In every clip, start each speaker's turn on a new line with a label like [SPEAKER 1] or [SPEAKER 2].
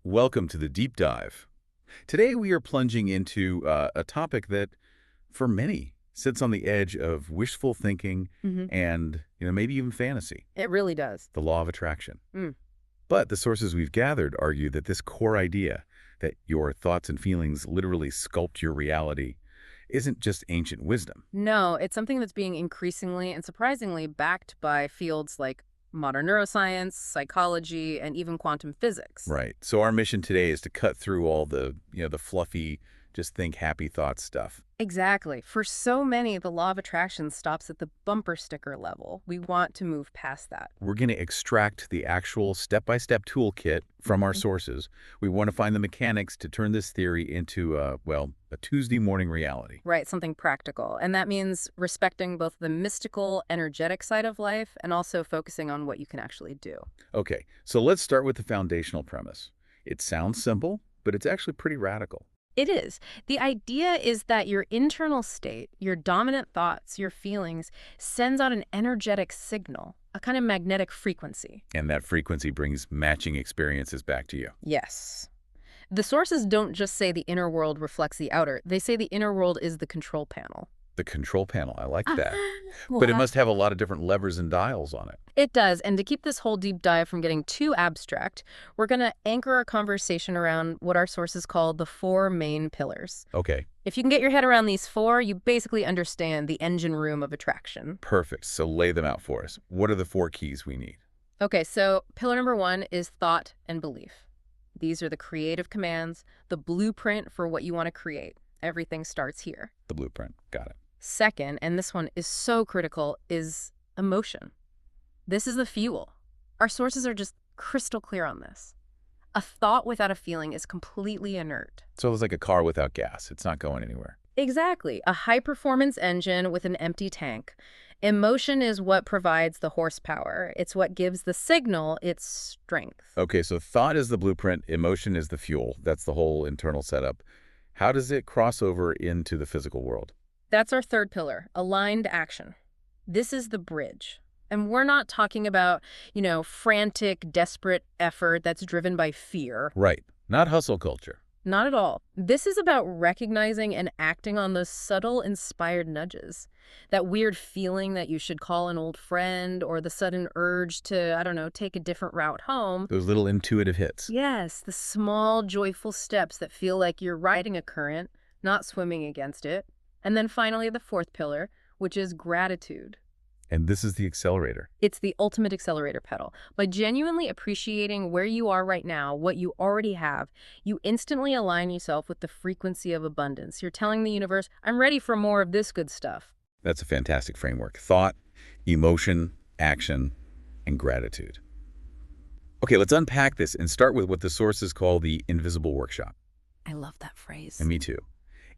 [SPEAKER 1] Welcome to the deep dive. Today we are plunging into a topic that, for many, sits on the edge of wishful thinking
[SPEAKER 2] Hmm.
[SPEAKER 1] and maybe even fantasy,
[SPEAKER 2] It really does.
[SPEAKER 1] the law of attraction.
[SPEAKER 2] Mm.
[SPEAKER 1] But the sources we've gathered argue that this core idea, that your thoughts and feelings literally sculpt your reality, isn't just ancient wisdom.
[SPEAKER 2] No, it's something that's being increasingly and surprisingly backed by fields like modern neuroscience, psychology, and even quantum physics.
[SPEAKER 1] Right. So our mission today is to cut through all the fluffy, just think happy thoughts stuff.
[SPEAKER 2] Exactly. For so many, the law of attraction stops at the bumper sticker level. We want to move past that.
[SPEAKER 1] We're going to extract the actual step-by-step toolkit from our
[SPEAKER 2] Mhm.
[SPEAKER 1] sources. We want to find the mechanics to turn this theory into, a Tuesday morning reality.
[SPEAKER 2] Right, something practical. And that means respecting both the mystical, energetic side of life and also focusing on what you can actually do.
[SPEAKER 1] Okay, so let's start with the foundational premise. It sounds simple, but it's actually pretty radical.
[SPEAKER 2] It is. The idea is that your internal state, your dominant thoughts, your feelings, sends out an energetic signal, a kind of magnetic frequency.
[SPEAKER 1] And that frequency brings matching experiences back to you.
[SPEAKER 2] Yes. The sources don't just say the inner world reflects the outer. They say the inner world is the control panel.
[SPEAKER 1] The control panel, I like
[SPEAKER 2] Ah,
[SPEAKER 1] that. But it
[SPEAKER 2] wow.
[SPEAKER 1] must have a lot of different levers and dials on it.
[SPEAKER 2] It does. And to keep this whole deep dive from getting too abstract, we're going to anchor our conversation around what our sources call the four main pillars.
[SPEAKER 1] Okay,
[SPEAKER 2] If you can get your head around these four, you basically understand the engine room of attraction.
[SPEAKER 1] perfect. So lay them out for us. What are the four keys we need?
[SPEAKER 2] Okay, so pillar number one is thought and belief. These are the creative commands, the blueprint for what you want to create. Everything starts here.
[SPEAKER 1] The blueprint. Got it.
[SPEAKER 2] Second, and this one is so critical, is emotion. This is the fuel. Our sources are just crystal clear on this. A thought without a feeling is completely inert.
[SPEAKER 1] So it's like a car without gas. It's not going anywhere.
[SPEAKER 2] Exactly. A high-performance engine with an empty tank. Emotion is what provides the horsepower. It's what gives the signal its strength.
[SPEAKER 1] Okay, so thought is the blueprint, emotion is the fuel. That's the whole internal setup. How does it cross over into the physical world?
[SPEAKER 2] That's our third pillar, aligned action. This is the bridge. And we're not talking about, frantic, desperate effort that's driven by fear.
[SPEAKER 1] Right. Not hustle culture.
[SPEAKER 2] Not at all. This is about recognizing and acting on those subtle, inspired nudges. That weird feeling that you should call an old friend or the sudden urge to, I don't know, take a different route home.
[SPEAKER 1] Those little intuitive hits.
[SPEAKER 2] Yes, the small, joyful steps that feel like you're riding a current, not swimming against it. And then finally, the fourth pillar, which is gratitude.
[SPEAKER 1] And this is the accelerator.
[SPEAKER 2] It's the ultimate accelerator pedal. By genuinely appreciating where you are right now, what you already have, you instantly align yourself with the frequency of abundance. You're telling the universe, I'm ready for more of this good stuff.
[SPEAKER 1] That's a fantastic framework. Thought, emotion, action, and gratitude. Okay, let's unpack this and start with what the sources call the invisible workshop.
[SPEAKER 2] I love that phrase.
[SPEAKER 1] And me too.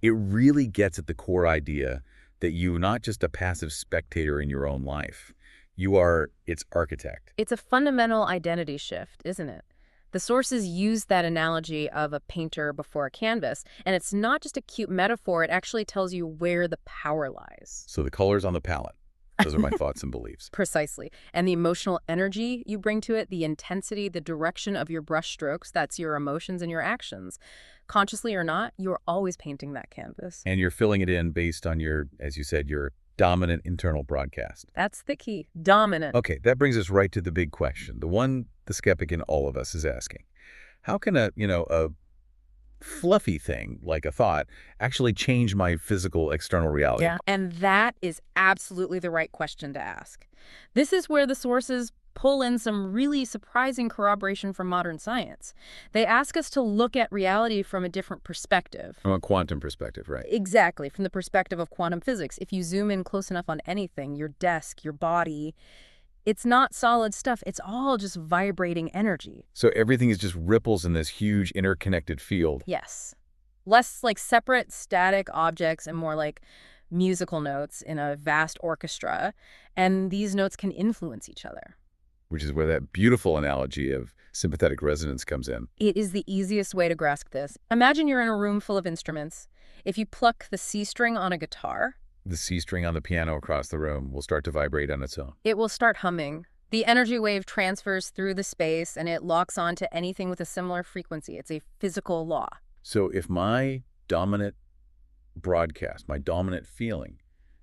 [SPEAKER 1] It really gets at the core idea that you're not just a passive spectator in your own life. You are its architect.
[SPEAKER 2] It's a fundamental identity shift, isn't it? The sources use that analogy of a painter before a canvas, and it's not just a cute metaphor, it actually tells you where the power lies.
[SPEAKER 1] So the colors on the palette, those are my thoughts and beliefs.
[SPEAKER 2] Precisely. And the emotional energy you bring to it, the intensity, the direction of your brushstrokes, that's your emotions and your actions. Consciously or not, you're always painting that canvas.
[SPEAKER 1] And you're filling it in based on your, as you said, your dominant internal broadcast.
[SPEAKER 2] That's the key. Dominant.
[SPEAKER 1] Okay, that brings us right to the big question, the one the skeptic in all of us is asking. How can a fluffy thing like a thought actually change my physical external reality?
[SPEAKER 2] Yeah. And that is absolutely the right question to ask. This is where the sources pull in some really surprising corroboration from modern science. They ask us to look at reality from a different perspective.
[SPEAKER 1] From a quantum perspective, right?
[SPEAKER 2] Exactly, from the perspective of quantum physics. If you zoom in close enough on anything, your desk, your body, it's not solid stuff. It's all just vibrating energy.
[SPEAKER 1] So everything is just ripples in this huge interconnected field.
[SPEAKER 2] Yes. Less like separate static objects and more like musical notes in a vast orchestra. And these notes can influence each other.
[SPEAKER 1] Which is where that beautiful analogy of sympathetic resonance comes in.
[SPEAKER 2] It is the easiest way to grasp this. Imagine you're in a room full of instruments. If you pluck the C string on a guitar,
[SPEAKER 1] The C string on the piano across the room will start to vibrate on its own.
[SPEAKER 2] it will start humming. The energy wave transfers through the space and it locks onto anything with a similar frequency. It's a physical law.
[SPEAKER 1] So if my dominant broadcast, my dominant feeling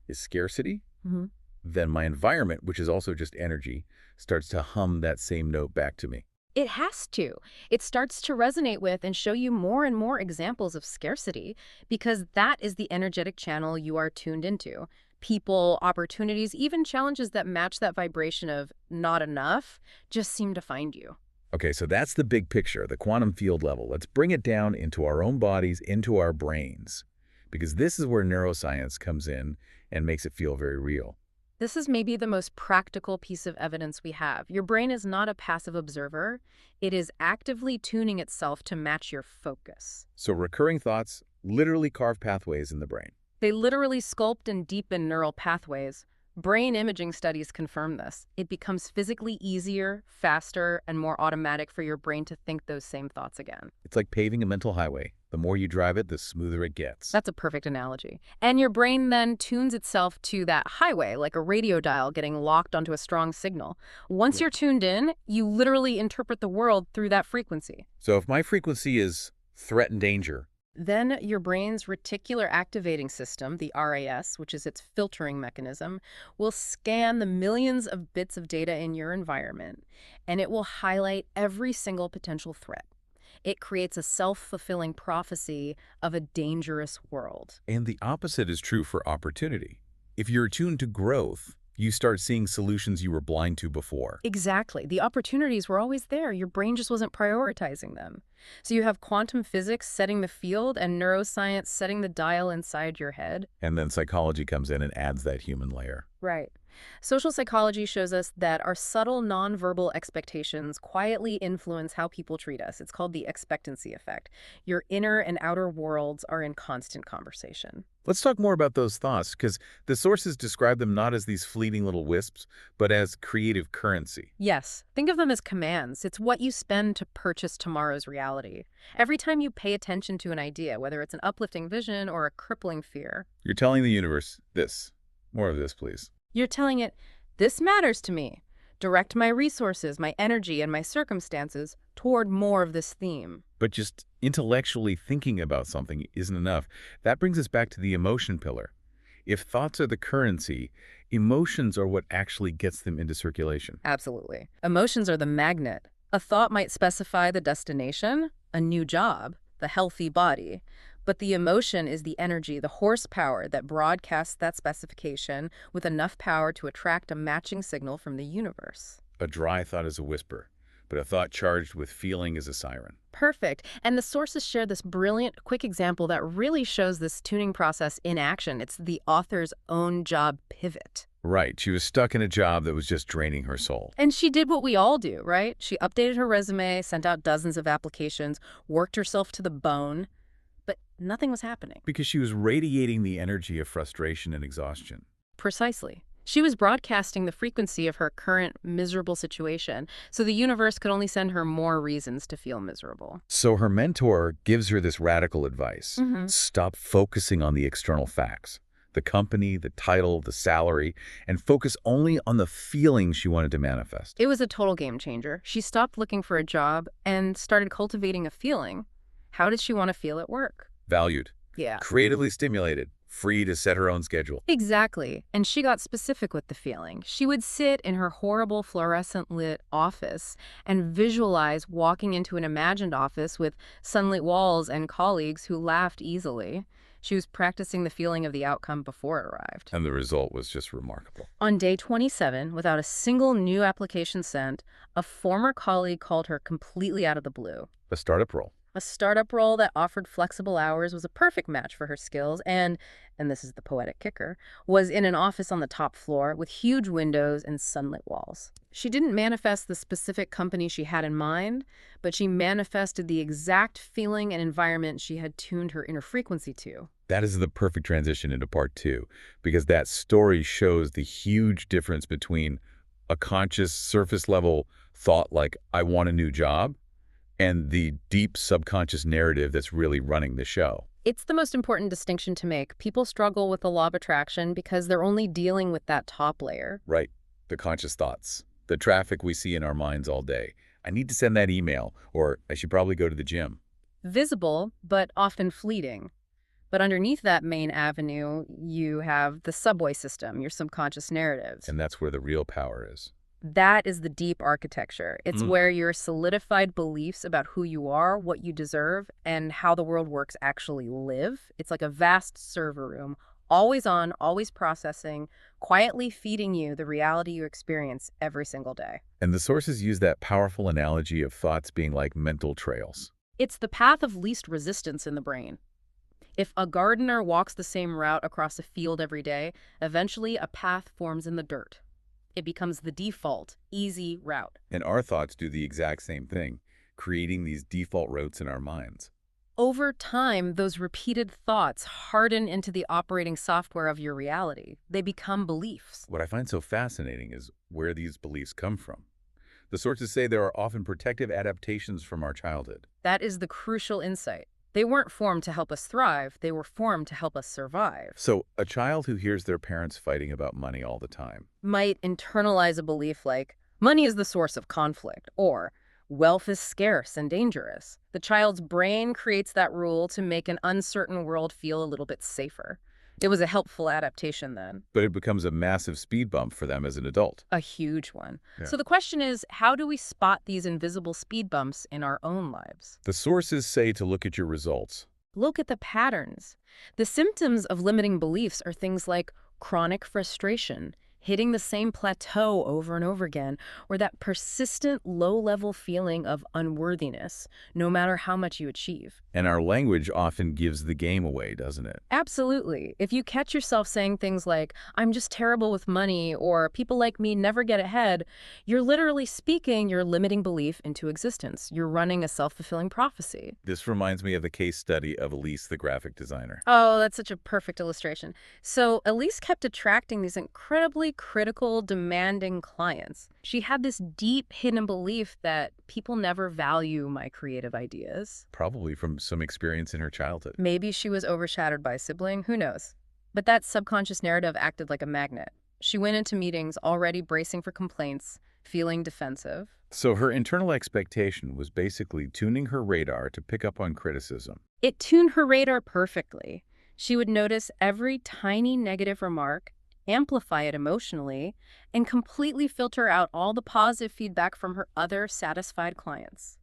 [SPEAKER 1] is scarcity,
[SPEAKER 2] Mhm.
[SPEAKER 1] then my environment, which is also just energy, starts to hum that same note back to me.
[SPEAKER 2] It has to. It starts to resonate with and show you more and more examples of scarcity because that is the energetic channel you are tuned into. People, opportunities, even challenges that match that vibration of not enough just seem to find you.
[SPEAKER 1] Okay, so that's the big picture, the quantum field level. Let's bring it down into our own bodies, into our brains, because this is where neuroscience comes in and makes it feel very real.
[SPEAKER 2] This is maybe the most practical piece of evidence we have. Your brain is not a passive observer. It is actively tuning itself to match your focus.
[SPEAKER 1] So recurring thoughts literally carve pathways in the brain.
[SPEAKER 2] They literally sculpt and deepen neural pathways. Brain imaging studies confirm this. It becomes physically easier, faster, and more automatic for your brain to think those same thoughts again.
[SPEAKER 1] It's like paving a mental highway. The more you drive it, the smoother it gets.
[SPEAKER 2] That's a perfect analogy. And your brain then tunes itself to that highway, like a radio dial getting locked onto a strong signal. Once you're tuned in, you literally interpret the world through that frequency.
[SPEAKER 1] So if my frequency is threat and danger,
[SPEAKER 2] Then your brain's reticular activating system, the RAS, which is its filtering mechanism, will scan the millions of bits of data in your environment, and it will highlight every single potential threat. It creates a self-fulfilling prophecy of a dangerous world.
[SPEAKER 1] and the opposite is true for opportunity. If you're attuned to growth, you start seeing solutions you were blind to before.
[SPEAKER 2] Exactly. The opportunities were always there. Your brain just wasn't prioritizing them. So you have quantum physics setting the field and neuroscience setting the dial inside your head.
[SPEAKER 1] And then psychology comes in and adds that human layer.
[SPEAKER 2] Right. Social psychology shows us that our subtle nonverbal expectations quietly influence how people treat us. It's called the expectancy effect. Your inner and outer worlds are in constant conversation.
[SPEAKER 1] Let's talk more about those thoughts, because the sources describe them not as these fleeting little wisps, but as creative currency.
[SPEAKER 2] Yes, think of them as commands. It's what you spend to purchase tomorrow's reality. Every time you pay attention to an idea, whether it's an uplifting vision or a crippling fear,
[SPEAKER 1] You're telling the universe, this. More of this, please.
[SPEAKER 2] you're telling it, this matters to me. Direct my resources, my energy, and my circumstances toward more of this theme.
[SPEAKER 1] But just intellectually thinking about something isn't enough. That brings us back to the emotion pillar. If thoughts are the currency, emotions are what actually gets them into circulation.
[SPEAKER 2] Absolutely. Emotions are the magnet. A thought might specify the destination, a new job, the healthy body. But the emotion is the energy, the horsepower that broadcasts that specification with enough power to attract a matching signal from the universe.
[SPEAKER 1] A dry thought is a whisper, but a thought charged with feeling is a siren.
[SPEAKER 2] Perfect. And the sources share this brilliant, quick example that really shows this tuning process in action. It's the author's own job pivot.
[SPEAKER 1] Right, she was stuck in a job that was just draining her soul.
[SPEAKER 2] And she did what we all do, right? She updated her resume, sent out dozens of applications, worked herself to the bone, but nothing was happening.
[SPEAKER 1] Because she was radiating the energy of frustration and exhaustion.
[SPEAKER 2] Precisely. She was broadcasting the frequency of her current miserable situation, so the universe could only send her more reasons to feel miserable.
[SPEAKER 1] So her mentor gives her this radical advice.
[SPEAKER 2] Mhm.
[SPEAKER 1] Stop focusing on the external facts. The company, the title, the salary, and focus only on the feeling she wanted to manifest.
[SPEAKER 2] It was a total game changer. She stopped looking for a job and started cultivating a feeling. How did she want to feel at work?
[SPEAKER 1] Valued,
[SPEAKER 2] Yeah.
[SPEAKER 1] creatively stimulated, free to set her own schedule.
[SPEAKER 2] Exactly. And she got specific with the feeling. She would sit in her horrible fluorescent-lit office and visualize walking into an imagined office with sunlit walls and colleagues who laughed easily. She was practicing the feeling of the outcome before it arrived.
[SPEAKER 1] And the result was just remarkable.
[SPEAKER 2] On day 27, without a single new application sent, a former colleague called her completely out of the blue.
[SPEAKER 1] A startup role.
[SPEAKER 2] A startup role that offered flexible hours was a perfect match for her skills and this is the poetic kicker, was in an office on the top floor with huge windows and sunlit walls. She didn't manifest the specific company she had in mind, but she manifested the exact feeling and environment she had tuned her inner frequency to.
[SPEAKER 1] That is the perfect transition into part 2, because that story shows the huge difference between a conscious surface level thought like, I want a new job, and the deep subconscious narrative that's really running the show.
[SPEAKER 2] It's the most important distinction to make. People struggle with the law of attraction because they're only dealing with that top layer.
[SPEAKER 1] Right. The conscious thoughts. The traffic we see in our minds all day. I need to send that email, or I should probably go to the gym.
[SPEAKER 2] Visible, but often fleeting. But underneath that main avenue, you have the subway system, your subconscious narratives.
[SPEAKER 1] And that's where the real power is.
[SPEAKER 2] That is the deep architecture. It's
[SPEAKER 1] Mm.
[SPEAKER 2] where your solidified beliefs about who you are, what you deserve, and how the world works actually live. It's like a vast server room, always on, always processing, quietly feeding you the reality you experience every single day.
[SPEAKER 1] And the sources use that powerful analogy of thoughts being like mental trails.
[SPEAKER 2] It's the path of least resistance in the brain. If a gardener walks the same route across a field every day, eventually a path forms in the dirt. It becomes the default, easy route.
[SPEAKER 1] And our thoughts do the exact same thing, creating these default routes in our minds.
[SPEAKER 2] Over time, those repeated thoughts harden into the operating software of your reality. They become beliefs.
[SPEAKER 1] What I find so fascinating is where these beliefs come from. The sources say there are often protective adaptations from our childhood.
[SPEAKER 2] That is the crucial insight. They weren't formed to help us thrive, they were formed to help us survive.
[SPEAKER 1] So, a child who hears their parents fighting about money all the time,
[SPEAKER 2] Might internalize a belief like, money is the source of conflict, or wealth is scarce and dangerous. The child's brain creates that rule to make an uncertain world feel a little bit safer. It was a helpful adaptation then.
[SPEAKER 1] but it becomes a massive speed bump for them as an adult.
[SPEAKER 2] A huge one.
[SPEAKER 1] Yeah.
[SPEAKER 2] So the question is, how do we spot these invisible speed bumps in our own lives?
[SPEAKER 1] The sources say to look at your results.
[SPEAKER 2] Look at the patterns. The symptoms of limiting beliefs are things like chronic frustration, hitting the same plateau over and over again, or that persistent low-level feeling of unworthiness, no matter how much you achieve.
[SPEAKER 1] And our language often gives the game away, doesn't it?
[SPEAKER 2] Absolutely. If you catch yourself saying things like, I'm just terrible with money, or people like me never get ahead, you're literally speaking your limiting belief into existence. You're running a self-fulfilling prophecy.
[SPEAKER 1] This reminds me of the case study of Elise, the graphic designer.
[SPEAKER 2] Oh, that's such a perfect illustration. So Elise kept attracting these incredibly critical, demanding clients. She had this deep hidden belief that people never value my creative ideas.
[SPEAKER 1] Probably from some experience in her childhood.
[SPEAKER 2] Maybe she was overshadowed by a sibling, who knows? But that subconscious narrative acted like a magnet. She went into meetings already bracing for complaints, feeling defensive.
[SPEAKER 1] So her internal expectation was basically tuning her radar to pick up on criticism.
[SPEAKER 2] It tuned her radar perfectly. She would notice every tiny negative remark, amplify it emotionally, and completely filter out all the positive feedback from her other satisfied clients.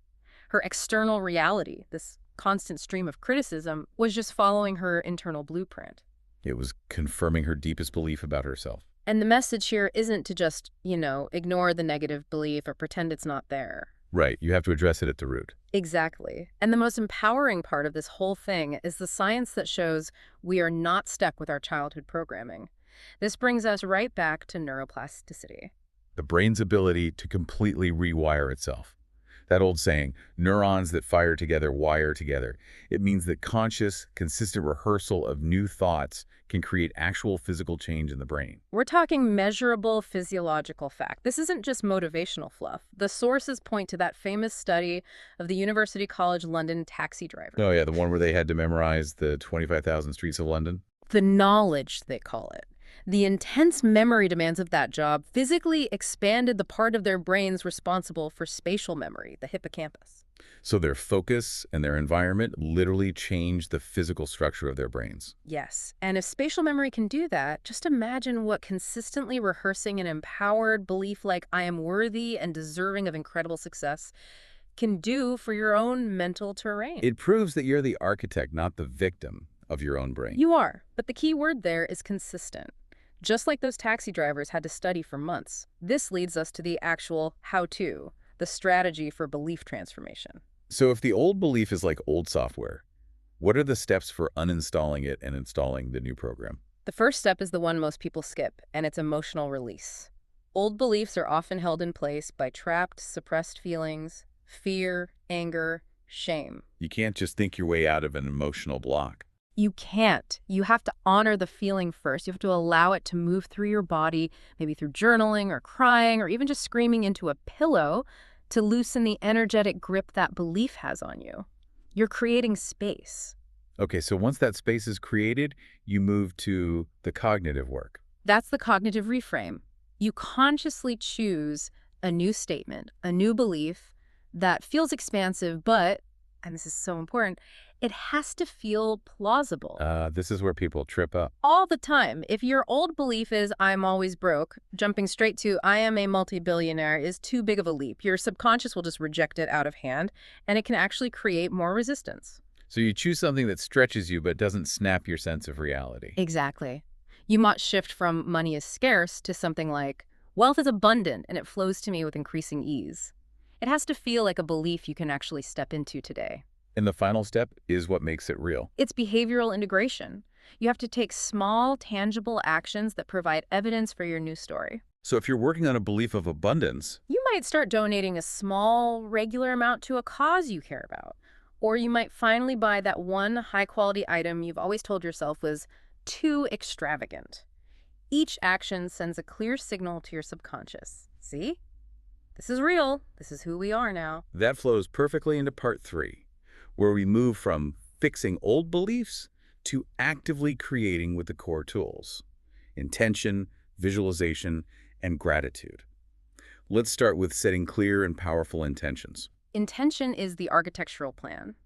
[SPEAKER 2] Her external reality, this constant stream of criticism, was just following her internal blueprint.
[SPEAKER 1] It was confirming her deepest belief about herself.
[SPEAKER 2] And the message here isn't to just, ignore the negative belief or pretend it's not there.
[SPEAKER 1] Right, you have to address it at the root.
[SPEAKER 2] Exactly. And the most empowering part of this whole thing is the science that shows we are not stuck with our childhood programming. This brings us right back to neuroplasticity.
[SPEAKER 1] The brain's ability to completely rewire itself. That old saying, neurons that fire together wire together. It means that conscious, consistent rehearsal of new thoughts can create actual physical change in the brain.
[SPEAKER 2] We're talking measurable physiological fact. This isn't just motivational fluff. The sources point to that famous study of the University College London taxi driver.
[SPEAKER 1] Oh yeah, the one where they had to memorize the 25,000 streets of London?
[SPEAKER 2] The knowledge, they call it. The intense memory demands of that job physically expanded the part of their brains responsible for spatial memory, the hippocampus.
[SPEAKER 1] So their focus and their environment literally changed the physical structure of their brains.
[SPEAKER 2] Yes, and if spatial memory can do that, just imagine what consistently rehearsing an empowered belief like I am worthy and deserving of incredible success can do for your own mental terrain.
[SPEAKER 1] It proves that you're the architect, not the victim of your own brain.
[SPEAKER 2] You are, but the key word there is consistent. Just like those taxi drivers had to study for months, this leads us to the actual how-to, the strategy for belief transformation.
[SPEAKER 1] So if the old belief is like old software, what are the steps for uninstalling it and installing the new program?
[SPEAKER 2] The first step is the one most people skip, and it's emotional release. Old beliefs are often held in place by trapped, suppressed feelings, fear, anger, shame.
[SPEAKER 1] You can't just think your way out of an emotional block.
[SPEAKER 2] You can't. You have to honor the feeling first. You have to allow it to move through your body, maybe through journaling or crying or even just screaming into a pillow to loosen the energetic grip that belief has on you. You're creating space.
[SPEAKER 1] Okay, so once that space is created, you move to the cognitive work.
[SPEAKER 2] That's the cognitive reframe. You consciously choose A new statement, a new belief that feels expansive, but, and this is so important, it has to feel plausible.
[SPEAKER 1] This is where people trip up.
[SPEAKER 2] All the time. If your old belief is I'm always broke, jumping straight to I am a multi-billionaire is too big of a leap. Your subconscious will just reject it out of hand, and it can actually create more resistance.
[SPEAKER 1] So you choose something that stretches you but doesn't snap your sense of reality.
[SPEAKER 2] Exactly. You might shift from money is scarce to something like wealth is abundant and it flows to me with increasing ease. It has to feel like a belief you can actually step into today.
[SPEAKER 1] And the final step is what makes it real.
[SPEAKER 2] It's behavioral integration. You have to take small, tangible actions that provide evidence for your new story.
[SPEAKER 1] So if you're working on a belief of abundance,
[SPEAKER 2] You might start donating a small, regular amount to a cause you care about. Or you might finally buy that one high-quality item you've always told yourself was too extravagant. Each action sends a clear signal to your subconscious. See? This is real. This is who we are now.
[SPEAKER 1] that flows perfectly into part 3, where we move from fixing old beliefs to actively creating with the core tools: intention, visualization, and gratitude. Let's start with setting clear and powerful intentions.
[SPEAKER 2] Intention is the architectural plan.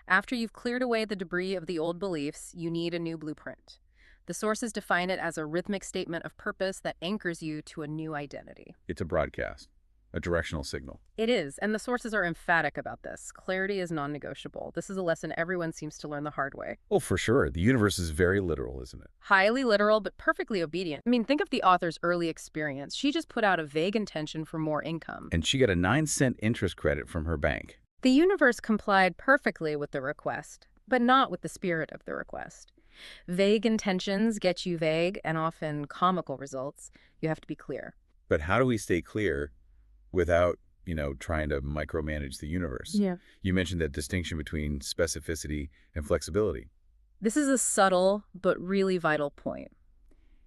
[SPEAKER 2] After you've cleared away the debris of the old beliefs, you need a new blueprint. The sources define it as a rhythmic statement of purpose that anchors you to a new identity.
[SPEAKER 1] It's a broadcast, a directional signal.
[SPEAKER 2] It is, and the sources are emphatic about this. Clarity is non-negotiable. This is a lesson everyone seems to learn the hard way.
[SPEAKER 1] Oh, for sure. The universe is very literal, isn't it?
[SPEAKER 2] Highly literal, but perfectly obedient. I mean, think of the author's early experience. She just put out a vague intention for more income.
[SPEAKER 1] And she got a 9-cent interest credit from her bank.
[SPEAKER 2] The universe complied perfectly with the request, but not with the spirit of the request. Vague intentions get you vague and often comical results. You have to be clear.
[SPEAKER 1] But how do we stay clear without, trying to micromanage the universe?
[SPEAKER 2] Yeah.
[SPEAKER 1] You mentioned that distinction between specificity and flexibility.
[SPEAKER 2] This is a subtle but really vital point.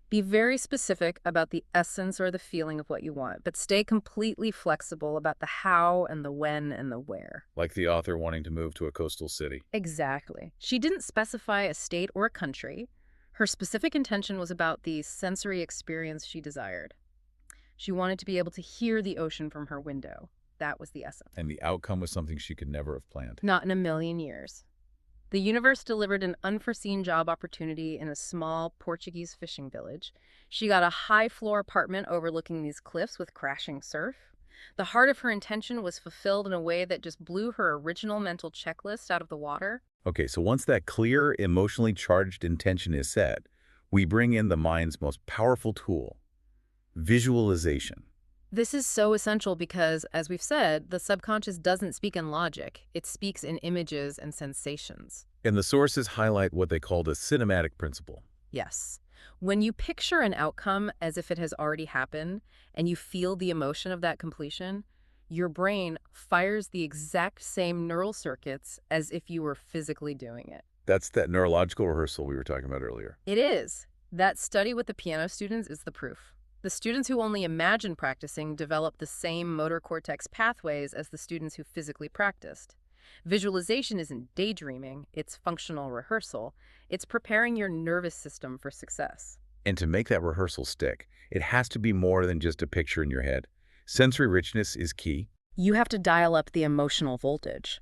[SPEAKER 2] Be very specific about the essence or the feeling of what you want, but stay completely flexible about the how and the when and the where.
[SPEAKER 1] Like the author wanting to move to a coastal city.
[SPEAKER 2] Exactly. She didn't specify a state or a country. Her specific intention was about the sensory experience she desired. She wanted to be able to hear the ocean from her window. That was the essence.
[SPEAKER 1] And the outcome was something she could never have planned.
[SPEAKER 2] Not in a million years. The universe delivered an unforeseen job opportunity in a small Portuguese fishing village. She got a high-floor apartment overlooking these cliffs with crashing surf. The heart of her intention was fulfilled in a way that just blew her original mental checklist out of the water.
[SPEAKER 1] Okay, so once that clear, emotionally charged intention is set, we bring in the mind's most powerful tool: visualization.
[SPEAKER 2] This is so essential because, as we've said, the subconscious doesn't speak in logic. It speaks in images and sensations.
[SPEAKER 1] And the sources highlight what they call the cinematic principle.
[SPEAKER 2] Yes. When you picture an outcome as if it has already happened and you feel the emotion of that completion, your brain fires the exact same neural circuits as if you were physically doing it.
[SPEAKER 1] That's that neurological rehearsal we were talking about earlier.
[SPEAKER 2] It is. That study with the piano students is the proof. The students who only imagine practicing develop the same motor cortex pathways as the students who physically practiced. Visualization isn't daydreaming, it's functional rehearsal. It's preparing your nervous system for success.
[SPEAKER 1] And to make that rehearsal stick, it has to be more than just a picture in your head. Sensory richness is key.
[SPEAKER 2] You have to dial up the emotional voltage.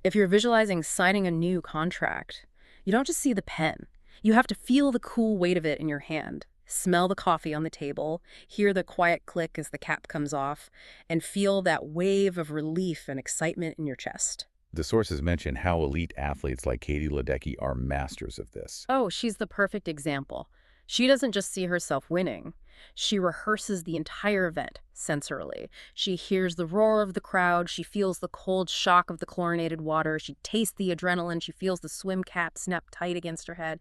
[SPEAKER 2] If you're visualizing signing a new contract, you don't just see the pen. You have to feel the cool weight of it in your hand. Smell the coffee on the table, hear the quiet click as the cap comes off, and feel that wave of relief and excitement in your chest.
[SPEAKER 1] The sources mention how elite athletes like Katie Ledecky are masters of this.
[SPEAKER 2] Oh, she's the perfect example. She doesn't just see herself winning. She rehearses the entire event sensorily. She hears the roar of the crowd. She feels the cold shock of the chlorinated water. She tastes the adrenaline. She feels the swim cap snap tight against her head.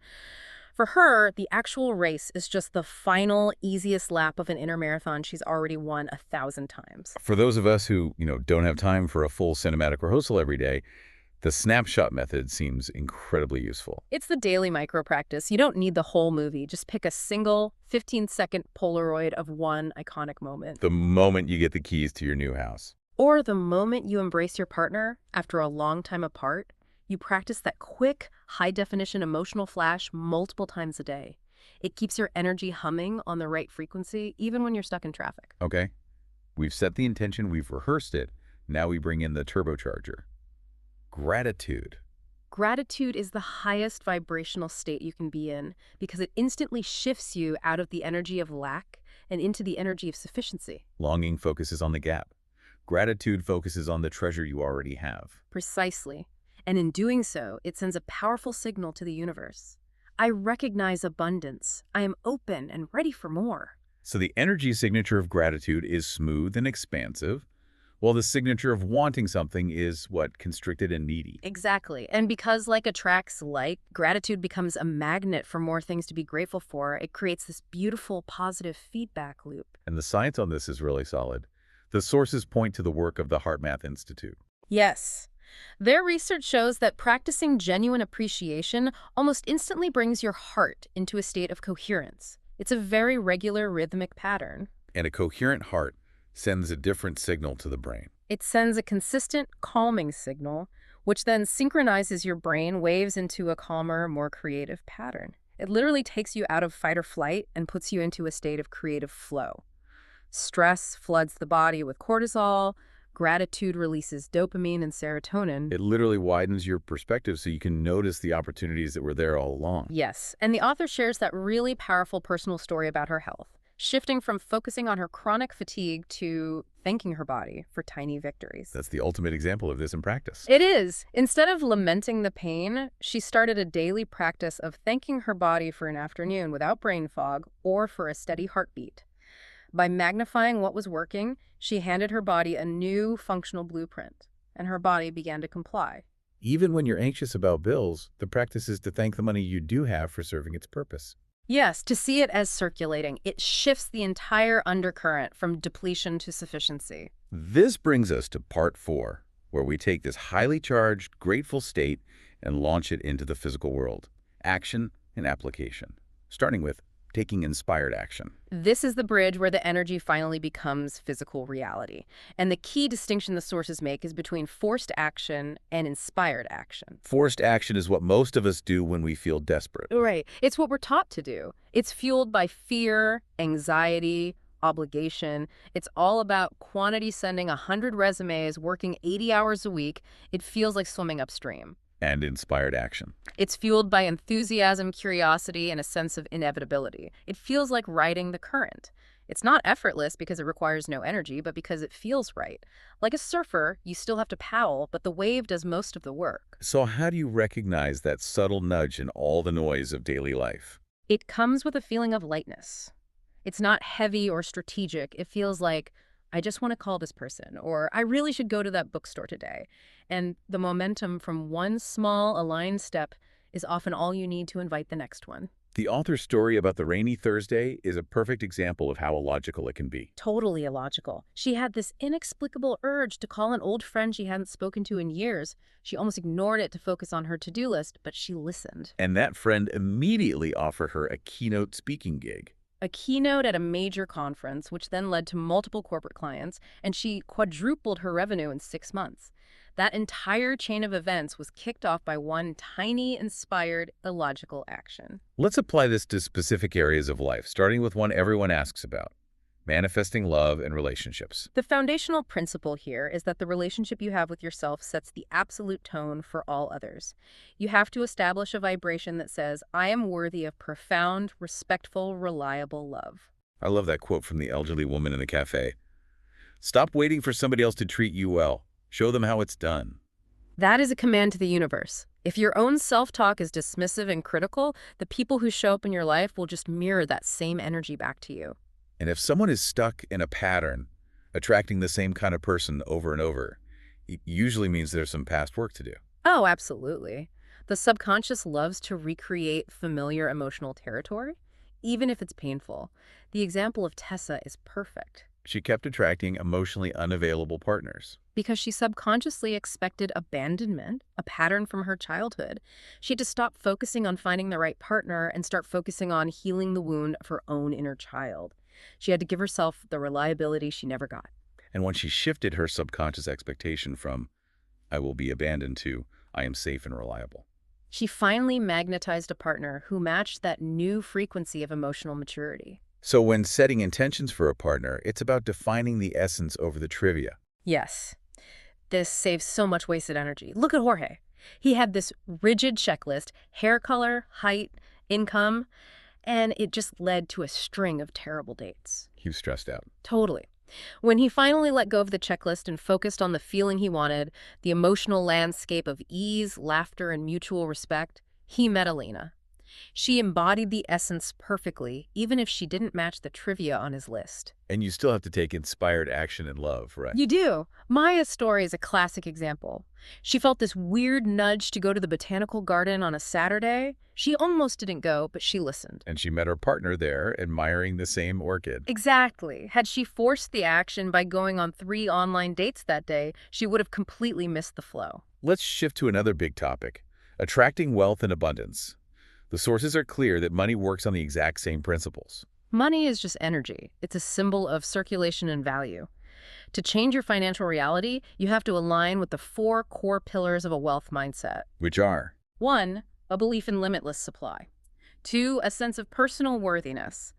[SPEAKER 2] For her, the actual race is just the final, easiest lap of an inner marathon she's already won 1,000 times.
[SPEAKER 1] For those of us who, don't have time for a full cinematic rehearsal every day, the snapshot method seems incredibly useful.
[SPEAKER 2] It's the daily micro practice. You don't need the whole movie. Just pick a single 15-second Polaroid of one iconic moment.
[SPEAKER 1] The moment you get the keys to your new house.
[SPEAKER 2] Or the moment you embrace your partner after a long time apart. You practice that quick, high-definition emotional flash multiple times a day. It keeps your energy humming on the right frequency, even when you're stuck in traffic.
[SPEAKER 1] Okay. We've set the intention, we've rehearsed it. Now we bring in the turbocharger. Gratitude.
[SPEAKER 2] Gratitude is the highest vibrational state you can be in because it instantly shifts you out of the energy of lack and into the energy of sufficiency.
[SPEAKER 1] Longing focuses on the gap. Gratitude focuses on the treasure you already have.
[SPEAKER 2] Precisely. And in doing so, it sends a powerful signal to the universe. I recognize abundance. I am open and ready for more.
[SPEAKER 1] So the energy signature of gratitude is smooth and expansive, while the signature of wanting something is, what, constricted and needy.
[SPEAKER 2] Exactly. And because like attracts like, gratitude becomes a magnet for more things to be grateful for. It creates this beautiful positive feedback loop.
[SPEAKER 1] And the science on this is really solid. The sources point to the work of the HeartMath Institute.
[SPEAKER 2] Yes. Their research shows that practicing genuine appreciation almost instantly brings your heart into a state of coherence. It's a very regular rhythmic pattern.
[SPEAKER 1] And a coherent heart sends a different signal to the brain.
[SPEAKER 2] It sends a consistent, calming signal, which then synchronizes your brain waves into a calmer, more creative pattern. It literally takes you out of fight or flight and puts you into a state of creative flow. Stress floods the body with cortisol. Gratitude releases dopamine and serotonin.
[SPEAKER 1] It literally widens your perspective so you can notice the opportunities that were there all along.
[SPEAKER 2] Yes, and the author shares that really powerful personal story about her health, shifting from focusing on her chronic fatigue to thanking her body for tiny victories.
[SPEAKER 1] That's the ultimate example of this in practice.
[SPEAKER 2] It is. Instead of lamenting the pain, she started a daily practice of thanking her body for an afternoon without brain fog or for a steady heartbeat. By magnifying what was working, she handed her body a new functional blueprint, and her body began to comply.
[SPEAKER 1] Even when you're anxious about bills, the practice is to thank the money you do have for serving its purpose.
[SPEAKER 2] Yes, to see it as circulating, it shifts the entire undercurrent from depletion to sufficiency.
[SPEAKER 1] This brings us to part 4, where we take this highly charged, grateful state and launch it into the physical world. Action and application. Starting with taking inspired action.
[SPEAKER 2] This is the bridge where the energy finally becomes physical reality. And the key distinction the sources make is between forced action and inspired action.
[SPEAKER 1] Forced action is what most of us do when we feel desperate.
[SPEAKER 2] Right. It's what we're taught to do. It's fueled by fear, anxiety, obligation. It's all about quantity sending 100 resumes, working 80 hours a week. It feels like swimming upstream.
[SPEAKER 1] And inspired action.
[SPEAKER 2] It's fueled by enthusiasm, curiosity, and a sense of inevitability. It feels like riding the current. It's not effortless because it requires no energy, but because it feels right. Like a surfer, you still have to paddle, but the wave does most of the work.
[SPEAKER 1] So how do you recognize that subtle nudge in all the noise of daily life?
[SPEAKER 2] It comes with a feeling of lightness. It's not heavy or strategic. It feels like, I just want to call this person, or I really should go to that bookstore today. And the momentum from one small aligned step is often all you need to invite the next one.
[SPEAKER 1] The author's story about the rainy Thursday is a perfect example of how illogical it can be.
[SPEAKER 2] Totally illogical. She had this inexplicable urge to call an old friend she hadn't spoken to in years. She almost ignored it to focus on her to-do list, but she listened.
[SPEAKER 1] And that friend immediately offered her a keynote speaking gig.
[SPEAKER 2] A keynote at a major conference, which then led to multiple corporate clients, and she quadrupled her revenue in 6 months. That entire chain of events was kicked off by one tiny, inspired, illogical action.
[SPEAKER 1] Let's apply this to specific areas of life, starting with one everyone asks about: manifesting love and relationships.
[SPEAKER 2] The foundational principle here is that the relationship you have with yourself sets the absolute tone for all others. You have to establish a vibration that says, I am worthy of profound, respectful, reliable love.
[SPEAKER 1] I love that quote from the elderly woman in the cafe. Stop waiting for somebody else to treat you well. Show them how it's done.
[SPEAKER 2] That is a command to the universe. If your own self-talk is dismissive and critical, the people who show up in your life will just mirror that same energy back to you.
[SPEAKER 1] And if someone is stuck in a pattern, attracting the same kind of person over and over, it usually means there's some past work to do.
[SPEAKER 2] Oh, absolutely. The subconscious loves to recreate familiar emotional territory, even if it's painful. The example of Tessa is perfect.
[SPEAKER 1] She kept attracting emotionally unavailable partners.
[SPEAKER 2] Because she subconsciously expected abandonment, a pattern from her childhood. She had to stop focusing on finding the right partner and start focusing on healing the wound of her own inner child. She had to give herself the reliability she never got.
[SPEAKER 1] And when she shifted her subconscious expectation from, I will be abandoned, to, I am safe and reliable,
[SPEAKER 2] She finally magnetized a partner who matched that new frequency of emotional maturity.
[SPEAKER 1] So when setting intentions for a partner, it's about defining the essence over the trivia.
[SPEAKER 2] Yes, this saves so much wasted energy. Look at Jorge. He had this rigid checklist, hair color, height, income, and it just led to a string of terrible dates.
[SPEAKER 1] He was stressed out.
[SPEAKER 2] Totally. When he finally let go of the checklist and focused on the feeling he wanted, the emotional landscape of ease, laughter, and mutual respect, he met Alina. She embodied the essence perfectly, even if she didn't match the trivia on his list.
[SPEAKER 1] And you still have to take inspired action in love, right?
[SPEAKER 2] You do. Maya's story is a classic example. She felt this weird nudge to go to the botanical garden on a Saturday. She almost didn't go, but she listened.
[SPEAKER 1] And she met her partner there, admiring the same orchid.
[SPEAKER 2] Exactly. Had she forced the action by going on 3 online dates that day, she would have completely missed the flow.
[SPEAKER 1] Let's shift to another big topic, attracting wealth and abundance. The sources are clear that money works on the exact same principles.
[SPEAKER 2] Money is just energy. It's a symbol of circulation and value. To change your financial reality, you have to align with the 4 core pillars of a wealth mindset.
[SPEAKER 1] Which are?
[SPEAKER 2] 1, a belief in limitless supply. 2, a sense of personal worthiness.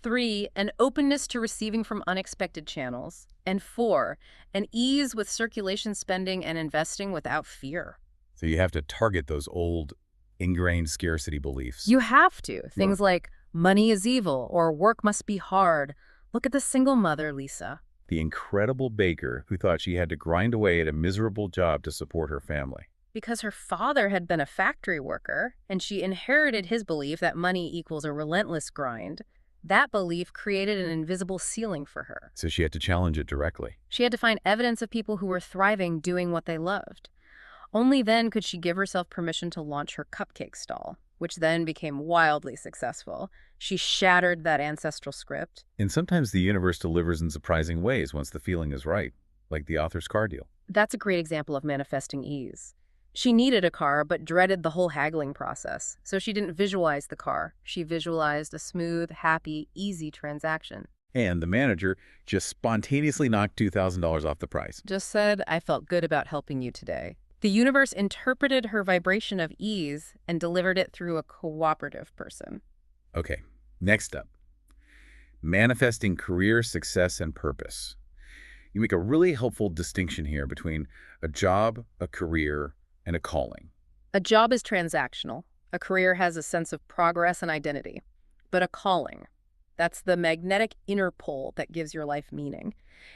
[SPEAKER 2] 3, an openness to receiving from unexpected channels. And 4, an ease with circulation spending and investing without fear.
[SPEAKER 1] So you have to target those old, ingrained scarcity beliefs.
[SPEAKER 2] You have to. Things like money is evil or work must be hard. Look at the single mother, Lisa.
[SPEAKER 1] The incredible baker who thought she had to grind away at a miserable job to support her family.
[SPEAKER 2] Because her father had been a factory worker, and she inherited his belief that money equals a relentless grind. That belief created an invisible ceiling for her.
[SPEAKER 1] So she had to challenge it directly.
[SPEAKER 2] She had to find evidence of people who were thriving doing what they loved. Only then could she give herself permission to launch her cupcake stall, which then became wildly successful. She shattered that ancestral script.
[SPEAKER 1] And sometimes the universe delivers in surprising ways once the feeling is right, like the author's car deal.
[SPEAKER 2] That's a great example of manifesting ease. She needed a car, but dreaded the whole haggling process. So she didn't visualize the car. She visualized a smooth, happy, easy transaction.
[SPEAKER 1] And the manager just spontaneously knocked $2,000 off the price.
[SPEAKER 2] Just said, I felt good about helping you today. The universe interpreted her vibration of ease and delivered it through a cooperative person.
[SPEAKER 1] Okay, next up. Manifesting career success and purpose. You make a really helpful distinction here between a job, a career, and a calling.
[SPEAKER 2] A job is transactional. A career has a sense of progress and identity. But a calling, that's the magnetic inner pull that gives your life meaning.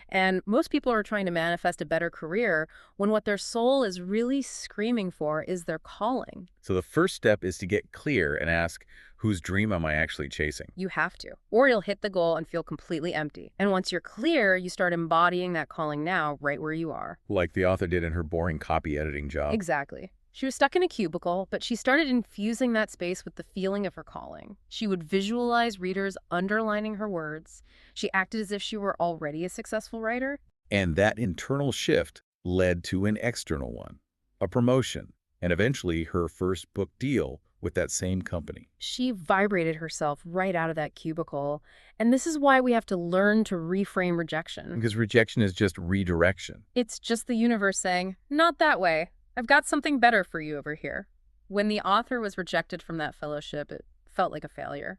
[SPEAKER 2] And most people are trying to manifest a better career when what their soul is really screaming for is their calling.
[SPEAKER 1] So the first step is to get clear and ask, whose dream am I actually chasing?
[SPEAKER 2] You have to, or you'll hit the goal and feel completely empty. And once you're clear, you start embodying that calling now, right where you are.
[SPEAKER 1] Like the author did in her boring copy editing job.
[SPEAKER 2] Exactly. She was stuck in a cubicle, but she started infusing that space with the feeling of her calling. She would visualize readers underlining her words. She acted as if she were already a successful writer.
[SPEAKER 1] And that internal shift led to an external one, a promotion, and eventually her first book deal with that same company.
[SPEAKER 2] She vibrated herself right out of that cubicle. And this is why we have to learn to reframe rejection.
[SPEAKER 1] Because rejection is just redirection.
[SPEAKER 2] It's just the universe saying, not that way. I've got something better for you over here. When the author was rejected from that fellowship, it felt like a failure.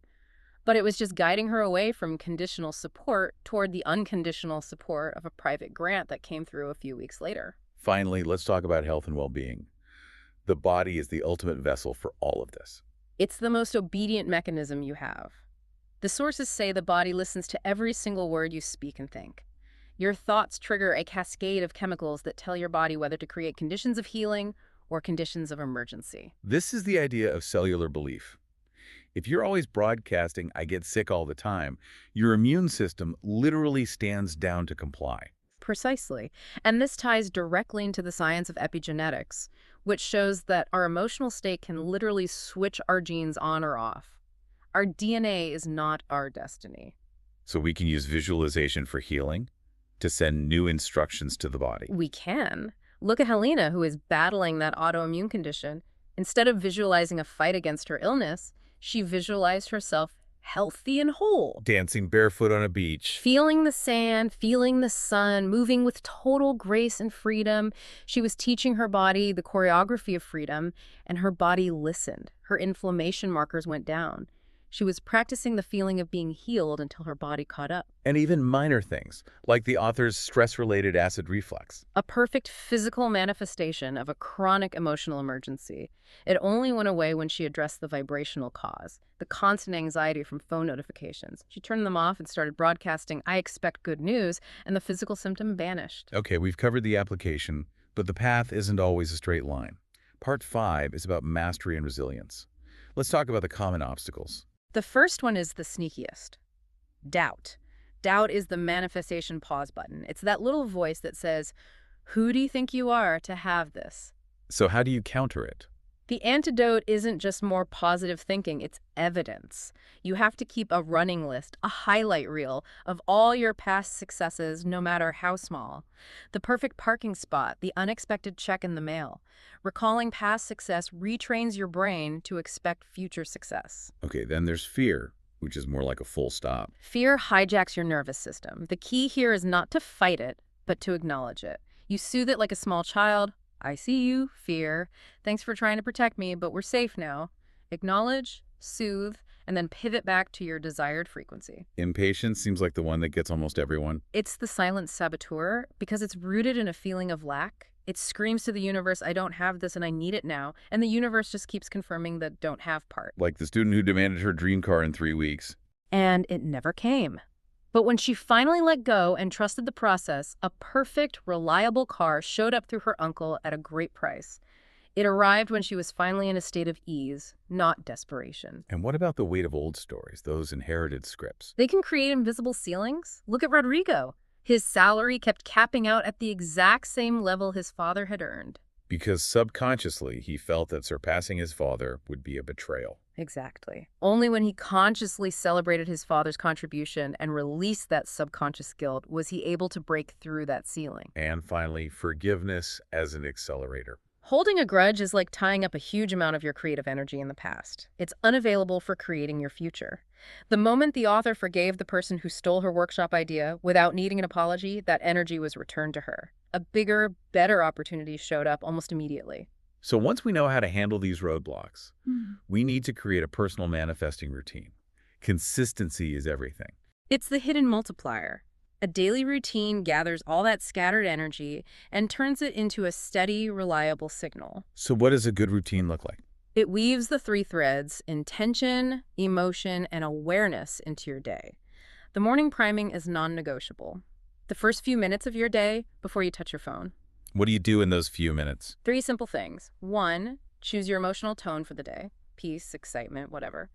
[SPEAKER 2] But it was just guiding her away from conditional support toward the unconditional support of a private grant that came through a few weeks later.
[SPEAKER 1] Finally, let's talk about health and well-being. The body is the ultimate vessel for all of this.
[SPEAKER 2] It's the most obedient mechanism you have. The sources say the body listens to every single word you speak and think. Your thoughts trigger a cascade of chemicals that tell your body whether to create conditions of healing or conditions of emergency.
[SPEAKER 1] This is the idea of cellular belief. If you're always broadcasting, I get sick all the time, your immune system literally stands down to comply.
[SPEAKER 2] Precisely. And this ties directly into the science of epigenetics, which shows that our emotional state can literally switch our genes on or off. Our DNA is not our destiny.
[SPEAKER 1] So we can use visualization for healing to send new instructions to the body.
[SPEAKER 2] We can. Look at Helena, who is battling that autoimmune condition. Instead of visualizing a fight against her illness, she visualized herself healthy and whole.
[SPEAKER 1] Dancing barefoot on a beach.
[SPEAKER 2] Feeling the sand, feeling the sun, moving with total grace and freedom. She was teaching her body the choreography of freedom, and her body listened. Her inflammation markers went down. She was practicing the feeling of being healed until her body caught up.
[SPEAKER 1] And even minor things, like the author's stress-related acid reflux.
[SPEAKER 2] A perfect physical manifestation of a chronic emotional emergency. It only went away when she addressed the vibrational cause, the constant anxiety from phone notifications. She turned them off and started broadcasting, "I expect good news," and the physical symptom vanished.
[SPEAKER 1] Okay, we've covered the application, but the path isn't always a straight line. Part 5 is about mastery and resilience. Let's talk about the common obstacles.
[SPEAKER 2] The first one is the sneakiest. Doubt. Doubt is the manifestation pause button. It's that little voice that says, "Who do you think you are to have this?"
[SPEAKER 1] So how do you counter it?
[SPEAKER 2] The antidote isn't just more positive thinking, it's evidence. You have to keep a running list, a highlight reel of all your past successes, no matter how small. The perfect parking spot, the unexpected check in the mail. Recalling past success retrains your brain to expect future success.
[SPEAKER 1] Okay, then there's fear, which is more like a full stop.
[SPEAKER 2] Fear hijacks your nervous system. The key here is not to fight it, but to acknowledge it. You soothe it like a small child. "I see you, fear. Thanks for trying to protect me, but we're safe now." Acknowledge, soothe, and then pivot back to your desired frequency.
[SPEAKER 1] Impatience seems like the one that gets almost everyone.
[SPEAKER 2] It's the silent saboteur because it's rooted in a feeling of lack. It screams to the universe, "I don't have this and I need it now." And the universe just keeps confirming the "don't have" part.
[SPEAKER 1] Like the student who demanded her dream car in 3 weeks.
[SPEAKER 2] And it never came. But when she finally let go and trusted the process, a perfect, reliable car showed up through her uncle at a great price. It arrived when she was finally in a state of ease, not desperation.
[SPEAKER 1] And what about the weight of old stories, those inherited scripts?
[SPEAKER 2] They can create invisible ceilings. Look at Rodrigo. His salary kept capping out at the exact same level his father had earned.
[SPEAKER 1] Because subconsciously, he felt that surpassing his father would be a betrayal.
[SPEAKER 2] Exactly. Only when he consciously celebrated his father's contribution and released that subconscious guilt was he able to break through that ceiling.
[SPEAKER 1] And finally, forgiveness as an accelerator.
[SPEAKER 2] Holding a grudge is like tying up a huge amount of your creative energy in the past. It's unavailable for creating your future. The moment the author forgave the person who stole her workshop idea without needing an apology, that energy was returned to her. A bigger, better opportunity showed up almost immediately.
[SPEAKER 1] So once we know how to handle these roadblocks, we need to create a personal manifesting routine. Consistency is everything.
[SPEAKER 2] It's the hidden multiplier. A daily routine gathers all that scattered energy and turns it into a steady, reliable signal.
[SPEAKER 1] So what does a good routine look like?
[SPEAKER 2] It weaves the 3 threads: intention, emotion, and awareness into your day. The morning priming is non-negotiable. The first few minutes of your day before you touch your phone.
[SPEAKER 1] What do you do in those few minutes?
[SPEAKER 2] 3 simple things. 1, choose your emotional tone for the day. Peace, excitement, whatever.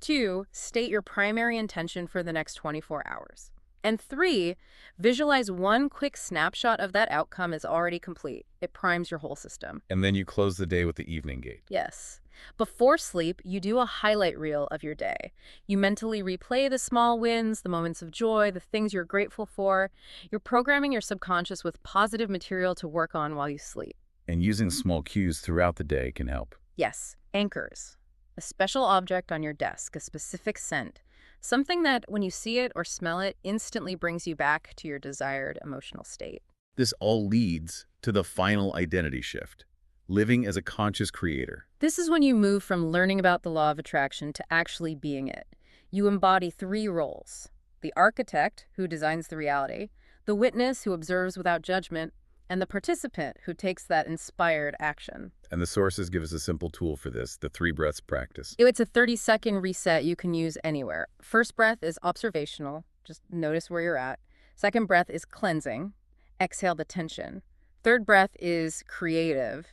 [SPEAKER 2] 2, state your primary intention for the next 24 hours. And 3, visualize one quick snapshot of that outcome as already complete. It primes your whole system.
[SPEAKER 1] And then you close the day with the evening gate.
[SPEAKER 2] Yes. Before sleep, you do a highlight reel of your day. You mentally replay the small wins, the moments of joy, the things you're grateful for. You're programming your subconscious with positive material to work on while you sleep.
[SPEAKER 1] And using small cues throughout the day can help.
[SPEAKER 2] Yes, anchors. A special object on your desk, a specific scent. Something that, when you see it or smell it, instantly brings you back to your desired emotional state.
[SPEAKER 1] This all leads to the final identity shift, living as a conscious creator.
[SPEAKER 2] This is when you move from learning about the law of attraction to actually being it. You embody 3 roles: the architect, who designs the reality, the witness, who observes without judgment, and the participant, who takes that inspired action.
[SPEAKER 1] And the sources give us a simple tool for this, the 3 breaths practice.
[SPEAKER 2] It's a 30-second reset you can use anywhere. First breath is observational. Just notice where you're at. Second breath is cleansing. Exhale the tension. Third breath is creative.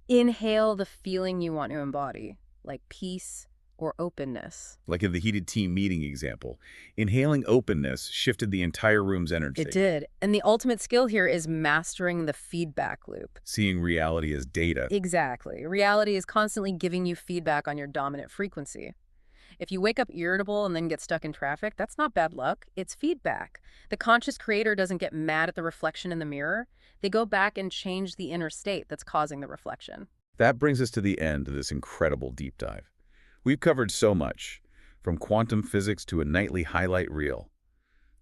[SPEAKER 2] Inhale the feeling you want to embody, like peace or openness.
[SPEAKER 1] Like in the heated team meeting example, inhaling openness shifted the entire room's energy.
[SPEAKER 2] It did. And the ultimate skill here is mastering the feedback loop.
[SPEAKER 1] Seeing reality as data.
[SPEAKER 2] Exactly. Reality is constantly giving you feedback on your dominant frequency. If you wake up irritable and then get stuck in traffic, that's not bad luck. It's feedback. The conscious creator doesn't get mad at the reflection in the mirror. They go back and change the inner state that's causing the reflection.
[SPEAKER 1] That brings us to the end of this incredible deep dive. We've covered so much, from quantum physics to a nightly highlight reel.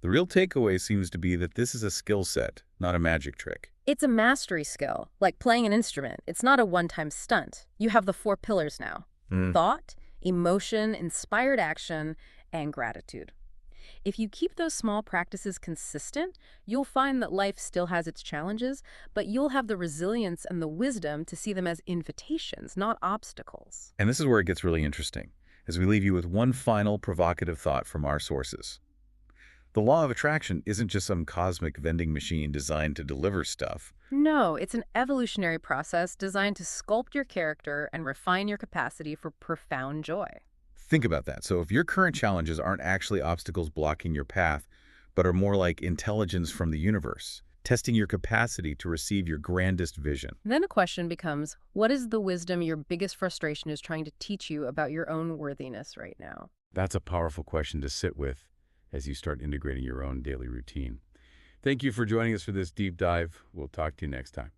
[SPEAKER 1] The real takeaway seems to be that this is a skill set, not a magic trick.
[SPEAKER 2] It's a mastery skill, like playing an instrument. It's not a one-time stunt. You have the 4 pillars now. Thought, emotion, inspired action, and gratitude. If you keep those small practices consistent, you'll find that life still has its challenges, but you'll have the resilience and the wisdom to see them as invitations, not obstacles.
[SPEAKER 1] And this is where it gets really interesting, as we leave you with one final provocative thought from our sources. The law of attraction isn't just some cosmic vending machine designed to deliver stuff.
[SPEAKER 2] No, it's an evolutionary process designed to sculpt your character and refine your capacity for profound joy.
[SPEAKER 1] Think about that. So if your current challenges aren't actually obstacles blocking your path, but are more like intelligence from the universe, testing your capacity to receive your grandest vision.
[SPEAKER 2] Then a question becomes, what is the wisdom your biggest frustration is trying to teach you about your own worthiness right now?
[SPEAKER 1] That's a powerful question to sit with as you start integrating your own daily routine. Thank you for joining us for this deep dive. We'll talk to you next time.